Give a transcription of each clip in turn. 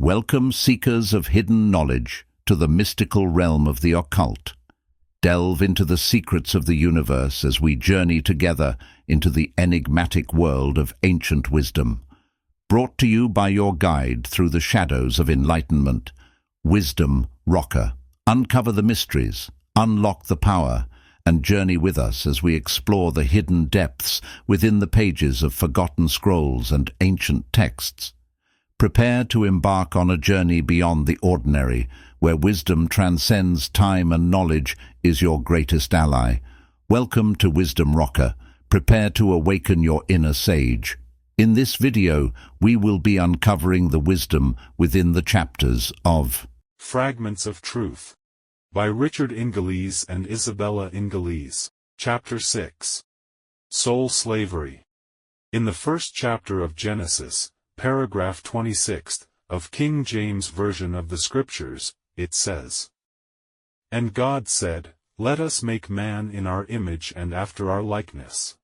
Welcome, seekers of hidden knowledge, to the mystical realm of the occult. Delve into the secrets of the universe as we journey together into the enigmatic world of ancient wisdom. Brought to you by your guide through the shadows of enlightenment, Wisdom Rocker. Uncover the mysteries, unlock the power, and journey with us as we explore the hidden depths within the pages of forgotten scrolls and ancient texts. Prepare to embark on a journey beyond the ordinary, where wisdom transcends time and knowledge is your greatest ally. Welcome to Wisdom Rocker. Prepare to awaken your inner sage. In this video, we will be uncovering the wisdom within the chapters of Fragments of Truth by Richard Ingalese and Isabella Ingalese. Chapter 6. Soul Slavery. In the first chapter of Genesis, paragraph 26, of King James Version of the Scriptures, it says, "And God said, Let us make man in our image and after our likeness."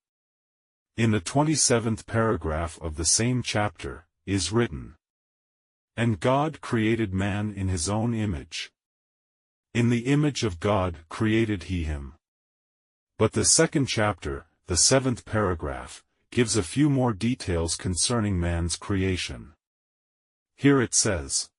In the 27th paragraph of the same chapter, is written, "And God created man in his own image. In the image of God created he him." But the second chapter, the 7th paragraph, gives a few more details concerning man's creation. Here it says,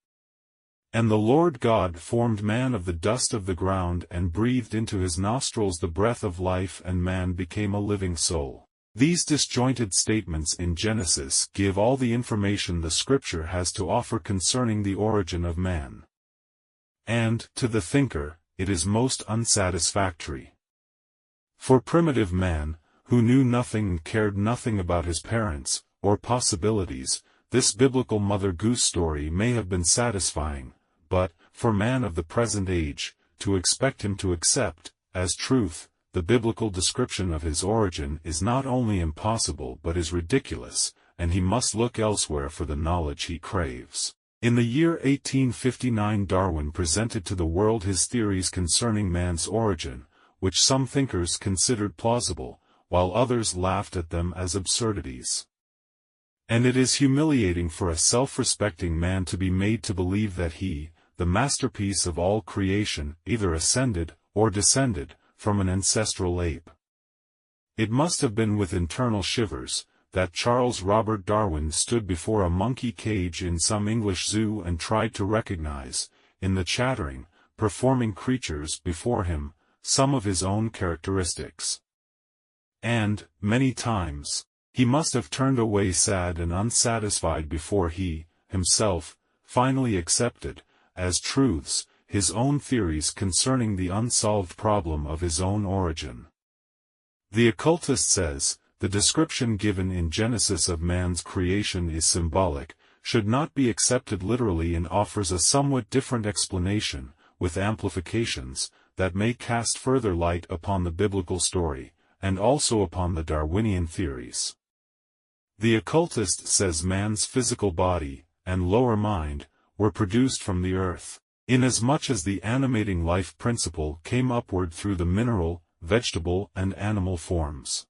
"And the Lord God formed man of the dust of the ground and breathed into his nostrils the breath of life, and man became a living soul." These disjointed statements in Genesis give all the information the Scripture has to offer concerning the origin of man. And, to the thinker, it is most unsatisfactory. For primitive man, who knew nothing and cared nothing about his parents, or possibilities, this biblical Mother Goose story may have been satisfying, but, for man of the present age, to expect him to accept, as truth, the biblical description of his origin is not only impossible but is ridiculous, and he must look elsewhere for the knowledge he craves. In the year 1859 Darwin presented to the world his theories concerning man's origin, which some thinkers considered plausible, while others laughed at them as absurdities. And it is humiliating for a self-respecting man to be made to believe that he, the masterpiece of all creation, either ascended, or descended, from an ancestral ape. It must have been with internal shivers that Charles Robert Darwin stood before a monkey cage in some English zoo and tried to recognize, in the chattering, performing creatures before him, some of his own characteristics. And, many times, he must have turned away sad and unsatisfied before he, himself, finally accepted, as truths, his own theories concerning the unsolved problem of his own origin. The occultist says, the description given in Genesis of man's creation is symbolic, should not be accepted literally, and offers a somewhat different explanation, with amplifications, that may cast further light upon the biblical story, and also upon the Darwinian theories. The occultist says man's physical body, and lower mind, were produced from the earth, inasmuch as the animating life principle came upward through the mineral, vegetable and animal forms.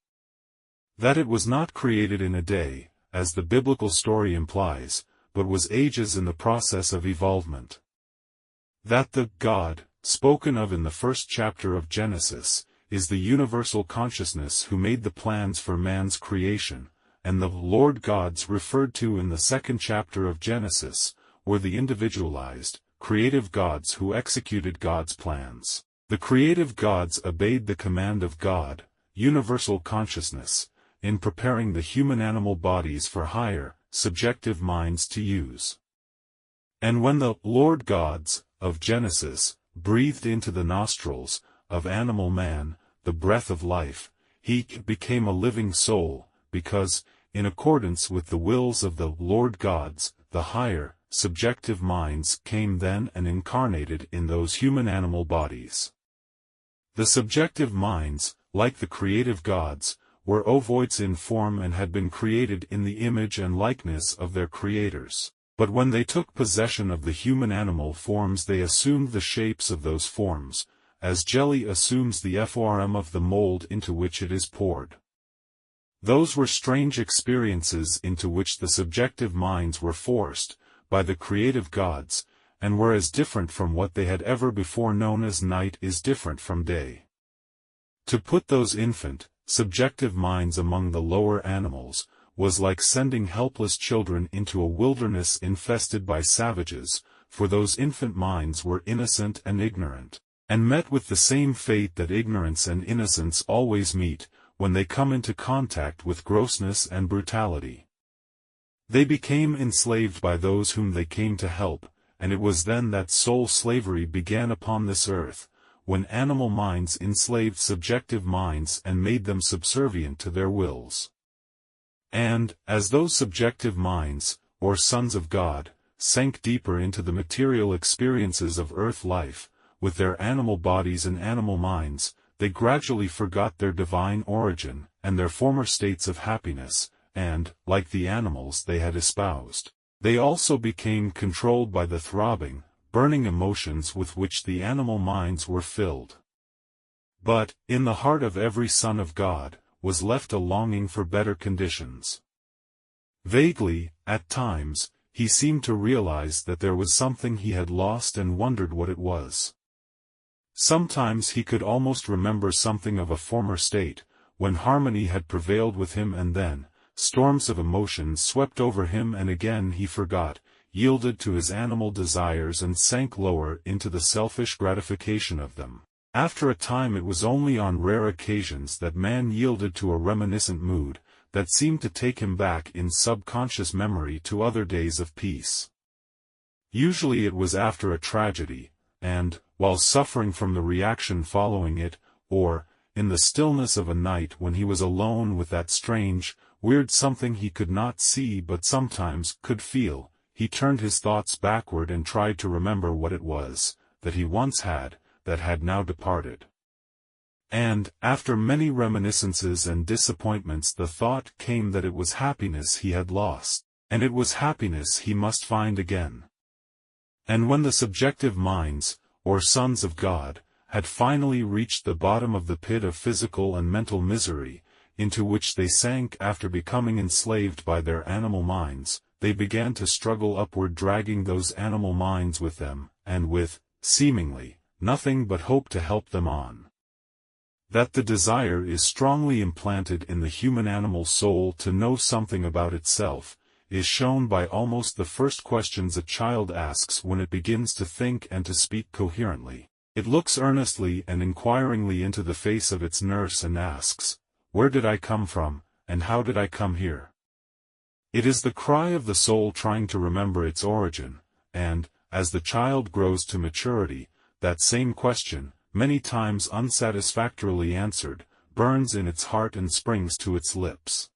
That it was not created in a day, as the biblical story implies, but was ages in the process of evolvement. That the God, spoken of in the first chapter of Genesis, is the universal consciousness who made the plans for man's creation, and the Lord gods referred to in the second chapter of Genesis, were the individualized, creative gods who executed God's plans. The creative gods obeyed the command of God, universal consciousness, in preparing the human animal bodies for higher, subjective minds to use. And when the Lord gods, of Genesis, breathed into the nostrils, of animal man, the breath of life, he became a living soul, because, in accordance with the wills of the Lord gods, the higher, subjective minds came then and incarnated in those human animal bodies. The subjective minds, like the creative gods, were ovoids in form and had been created in the image and likeness of their creators. But when they took possession of the human animal forms, they assumed the shapes of those forms, as jelly assumes the form of the mold into which it is poured. Those were strange experiences into which the subjective minds were forced, by the creative gods, and were as different from what they had ever before known as night is different from day. To put those infant, subjective minds among the lower animals, was like sending helpless children into a wilderness infested by savages, for those infant minds were innocent and ignorant, and met with the same fate that ignorance and innocence always meet, when they come into contact with grossness and brutality. They became enslaved by those whom they came to help, and it was then that soul slavery began upon this earth, when animal minds enslaved subjective minds and made them subservient to their wills. And, as those subjective minds, or sons of God, sank deeper into the material experiences of earth life, with their animal bodies and animal minds, they gradually forgot their divine origin, and their former states of happiness, and, like the animals they had espoused, they also became controlled by the throbbing, burning emotions with which the animal minds were filled. But, in the heart of every son of God, was left a longing for better conditions. Vaguely, at times, he seemed to realize that there was something he had lost and wondered what it was. Sometimes he could almost remember something of a former state, when harmony had prevailed with him, and then, storms of emotion swept over him, and again he forgot, yielded to his animal desires and sank lower into the selfish gratification of them. After a time it was only on rare occasions that man yielded to a reminiscent mood, that seemed to take him back in subconscious memory to other days of peace. Usually it was after a tragedy, and, while suffering from the reaction following it, or, in the stillness of a night when he was alone with that strange, weird something he could not see but sometimes could feel, he turned his thoughts backward and tried to remember what it was, that he once had, that had now departed. And, after many reminiscences and disappointments, the thought came that it was happiness he had lost, and it was happiness he must find again. And when the subjective minds, or sons of God, had finally reached the bottom of the pit of physical and mental misery, into which they sank after becoming enslaved by their animal minds, they began to struggle upward, dragging those animal minds with them, and with, seemingly, nothing but hope to help them on. That the desire is strongly implanted in the human animal soul to know something about itself, is shown by almost the first questions a child asks when it begins to think and to speak coherently. It looks earnestly and inquiringly into the face of its nurse and asks, "Where did I come from, and how did I come here?" It is the cry of the soul trying to remember its origin, and, as the child grows to maturity, that same question, many times unsatisfactorily answered, burns in its heart and springs to its lips.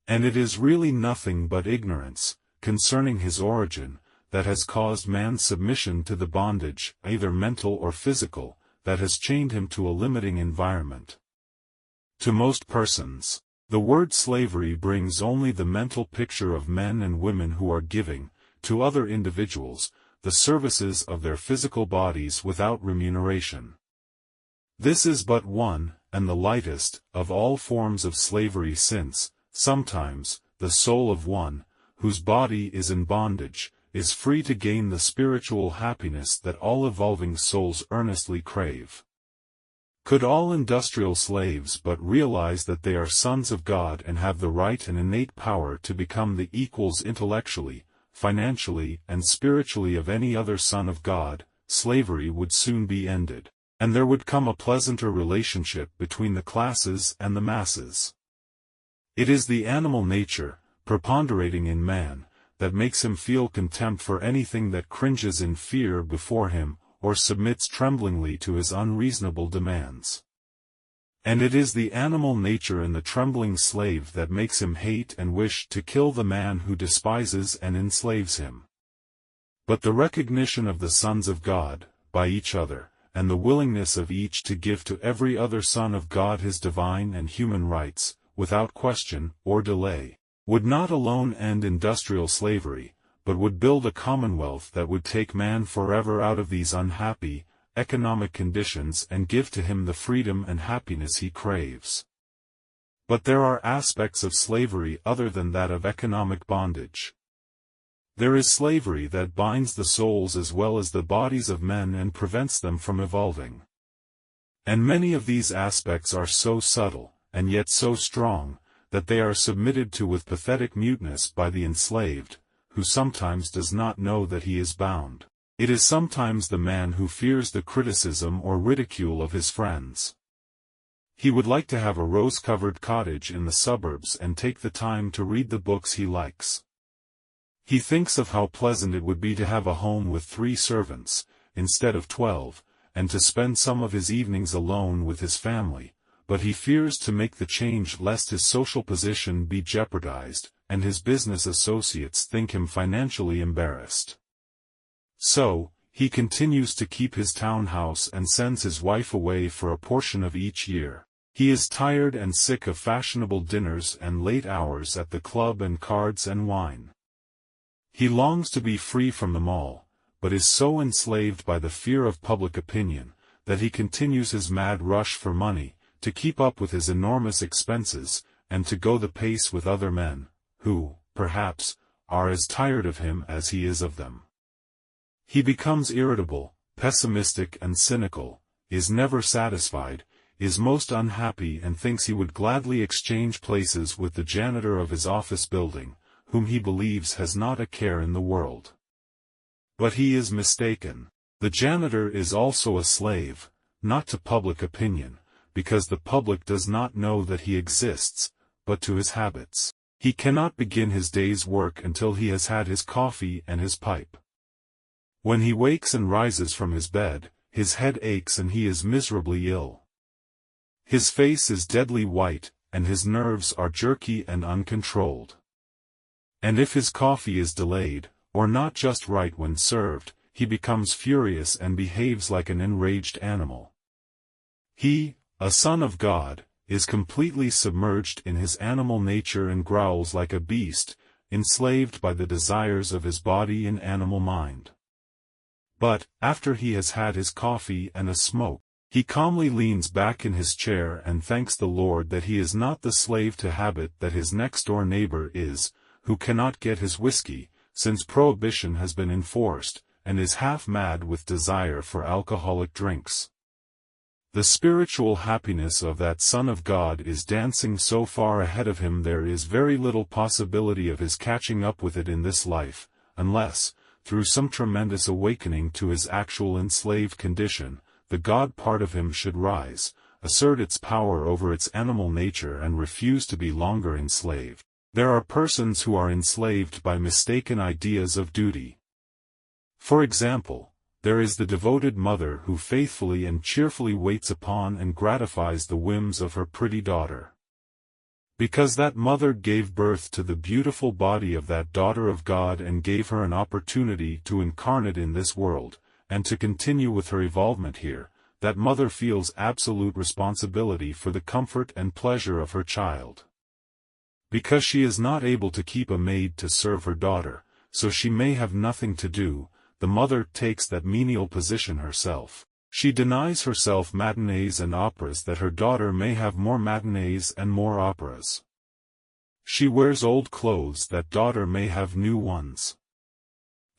And it is really nothing but ignorance, concerning his origin, that has caused man's submission to the bondage, either mental or physical, that has chained him to a limiting environment. To most persons, the word slavery brings only the mental picture of men and women who are giving, to other individuals, the services of their physical bodies without remuneration. This is but one, and the lightest, of all forms of slavery, since, sometimes, the soul of one, whose body is in bondage, is free to gain the spiritual happiness that all evolving souls earnestly crave. Could all industrial slaves but realize that they are sons of God and have the right and innate power to become the equals intellectually, financially, and spiritually of any other son of God, slavery would soon be ended, and there would come a pleasanter relationship between the classes and the masses. It is the animal nature, preponderating in man, that makes him feel contempt for anything that cringes in fear before him, or submits tremblingly to his unreasonable demands. And it is the animal nature in the trembling slave that makes him hate and wish to kill the man who despises and enslaves him. But the recognition of the sons of God, by each other, and the willingness of each to give to every other son of God his divine and human rights, without question or delay, would not alone end industrial slavery, but would build a commonwealth that would take man forever out of these unhappy, economic conditions and give to him the freedom and happiness he craves. But there are aspects of slavery other than that of economic bondage. There is slavery that binds the souls as well as the bodies of men and prevents them from evolving. And many of these aspects are so subtle, and yet so strong, that they are submitted to with pathetic muteness by the enslaved, who sometimes does not know that he is bound. It is sometimes the man who fears the criticism or ridicule of his friends. He would like to have a rose-covered cottage in the suburbs and take the time to read the books he likes. He thinks of how pleasant it would be to have a home with 3 servants, instead of 12, and to spend some of his evenings alone with his family, but he fears to make the change lest his social position be jeopardized, and his business associates think him financially embarrassed. So, he continues to keep his townhouse and sends his wife away for a portion of each year. He is tired and sick of fashionable dinners and late hours at the club and cards and wine. He longs to be free from them all, but is so enslaved by the fear of public opinion, that he continues his mad rush for money, to keep up with his enormous expenses, and to go the pace with other men, who, perhaps, are as tired of him as he is of them. He becomes irritable, pessimistic and cynical, is never satisfied, is most unhappy and thinks he would gladly exchange places with the janitor of his office building, whom he believes has not a care in the world. But he is mistaken. The janitor is also a slave, not to public opinion, because the public does not know that he exists, but to his habits. He cannot begin his day's work until he has had his coffee and his pipe. When he wakes and rises from his bed, his head aches and he is miserably ill. His face is deadly white, and his nerves are jerky and uncontrolled. And if his coffee is delayed, or not just right when served, he becomes furious and behaves like an enraged animal. He, a son of God, is completely submerged in his animal nature and growls like a beast, enslaved by the desires of his body and animal mind. But, after he has had his coffee and a smoke, he calmly leans back in his chair and thanks the Lord that he is not the slave to habit that his next-door neighbor is, who cannot get his whiskey, since prohibition has been enforced, and is half-mad with desire for alcoholic drinks. The spiritual happiness of that Son of God is dancing so far ahead of him there is very little possibility of his catching up with it in this life, unless, through some tremendous awakening to his actual enslaved condition, the God part of him should rise, assert its power over its animal nature and refuse to be longer enslaved. There are persons who are enslaved by mistaken ideas of duty. For example, there is the devoted mother who faithfully and cheerfully waits upon and gratifies the whims of her pretty daughter. Because that mother gave birth to the beautiful body of that daughter of God and gave her an opportunity to incarnate in this world, and to continue with her evolvement here, that mother feels absolute responsibility for the comfort and pleasure of her child. Because she is not able to keep a maid to serve her daughter, so she may have nothing to do, the mother takes that menial position herself. She denies herself matinees and operas that her daughter may have more matinees and more operas. She wears old clothes that daughter may have new ones.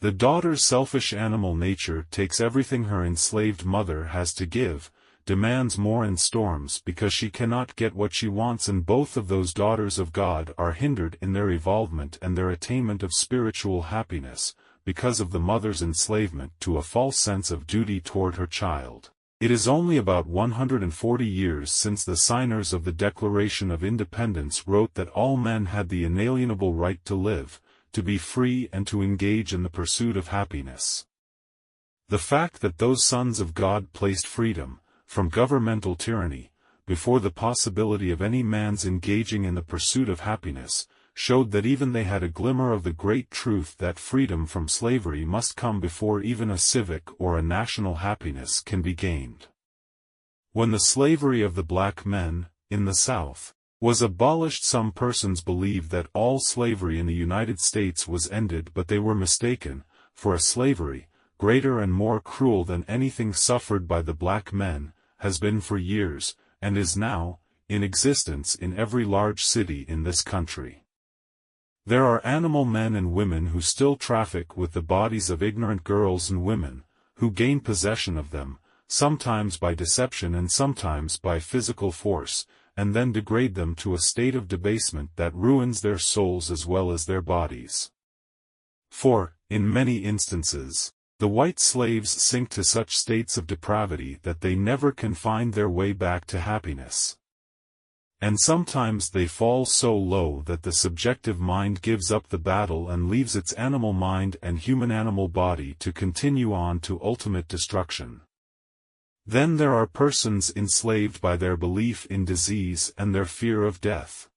The daughter's selfish animal nature takes everything her enslaved mother has to give, demands more and storms because she cannot get what she wants, and both of those daughters of God are hindered in their evolvement and their attainment of spiritual happiness, because of the mother's enslavement to a false sense of duty toward her child. It is only about 140 years since the signers of the Declaration of Independence wrote that all men had the inalienable right to live, to be free and to engage in the pursuit of happiness. The fact that those sons of God placed freedom, from governmental tyranny, before the possibility of any man's engaging in the pursuit of happiness, showed that even they had a glimmer of the great truth that freedom from slavery must come before even a civic or a national happiness can be gained. When the slavery of the black men, in the South, was abolished, some persons believed that all slavery in the United States was ended, but they were mistaken, for a slavery, greater and more cruel than anything suffered by the black men, has been for years, and is now, in existence in every large city in this country. There are animal men and women who still traffic with the bodies of ignorant girls and women, who gain possession of them, sometimes by deception and sometimes by physical force, and then degrade them to a state of debasement that ruins their souls as well as their bodies. For, in many instances, the white slaves sink to such states of depravity that they never can find their way back to happiness. And sometimes they fall so low that the subjective mind gives up the battle and leaves its animal mind and human-animal body to continue on to ultimate destruction. Then there are persons enslaved by their belief in disease and their fear of death.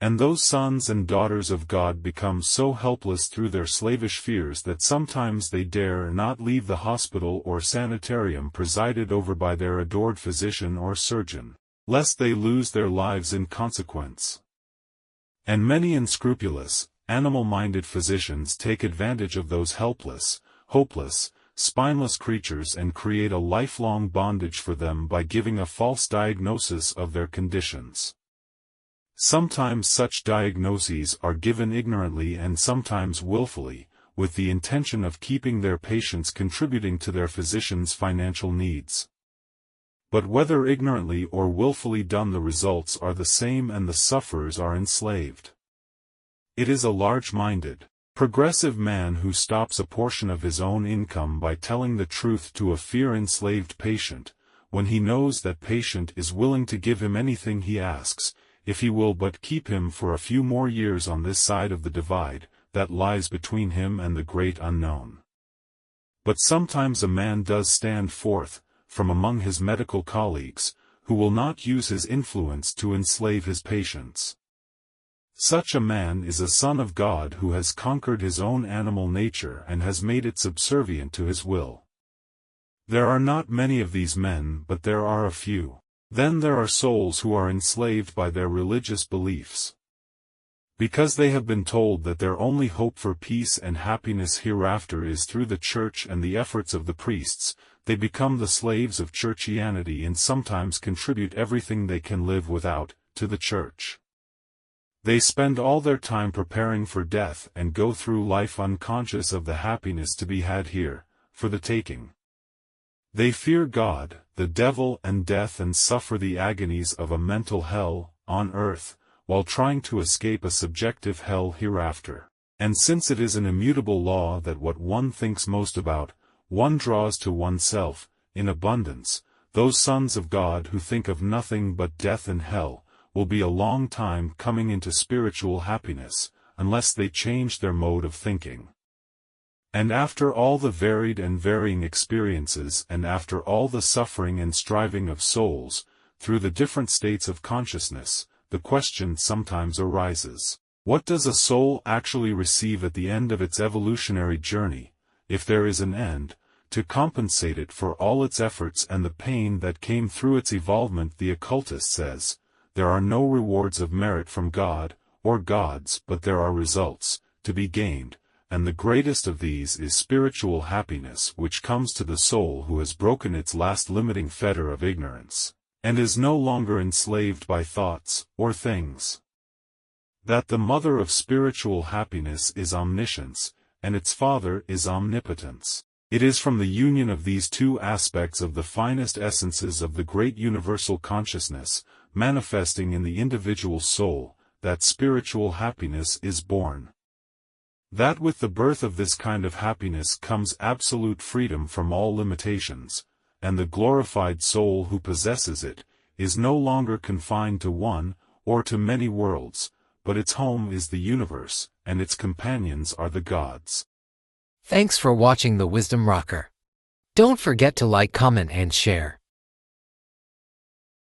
And those sons and daughters of God become so helpless through their slavish fears that sometimes they dare not leave the hospital or sanitarium presided over by their adored physician or surgeon, lest they lose their lives in consequence. And many unscrupulous, animal-minded physicians take advantage of those helpless, hopeless, spineless creatures and create a lifelong bondage for them by giving a false diagnosis of their conditions. Sometimes such diagnoses are given ignorantly and sometimes willfully, with the intention of keeping their patients contributing to their physician's financial needs. But whether ignorantly or willfully done, the results are the same and the sufferers are enslaved. It is a large-minded, progressive man who stops a portion of his own income by telling the truth to a fear-enslaved patient, when he knows that patient is willing to give him anything he asks, if he will but keep him for a few more years on this side of the divide that lies between him and the great unknown. But sometimes a man does stand forth, from among his medical colleagues, who will not use his influence to enslave his patients. Such a man is a son of God who has conquered his own animal nature and has made it subservient to his will. There are not many of these men, but there are a few. Then there are souls who are enslaved by their religious beliefs. Because they have been told that their only hope for peace and happiness hereafter is through the church and the efforts of the priests, they become the slaves of churchianity and sometimes contribute everything they can live without, to the church. They spend all their time preparing for death and go through life unconscious of the happiness to be had here, for the taking. They fear God, the devil and death and suffer the agonies of a mental hell, on earth, while trying to escape a subjective hell hereafter. And since it is an immutable law that what one thinks most about, one draws to oneself, in abundance, those sons of God who think of nothing but death and hell, will be a long time coming into spiritual happiness, unless they change their mode of thinking. And after all the varied and varying experiences and after all the suffering and striving of souls, through the different states of consciousness, the question sometimes arises, what does a soul actually receive at the end of its evolutionary journey, if there is an end, to compensate it for all its efforts and the pain that came through its evolvement? The occultist says, there are no rewards of merit from God, or gods, but there are results, to be gained, and the greatest of these is spiritual happiness which comes to the soul who has broken its last limiting fetter of ignorance, and is no longer enslaved by thoughts, or things. That the mother of spiritual happiness is omniscience, and its father is omnipotence. It is from the union of these two aspects of the finest essences of the great universal consciousness, manifesting in the individual soul, that spiritual happiness is born. That with the birth of this kind of happiness comes absolute freedom from all limitations, and the glorified soul who possesses it, is no longer confined to one, or to many worlds, but its home is the universe, and its companions are the gods. Thanks for watching the Wisdom Rocker. Don't forget to like, comment, and share.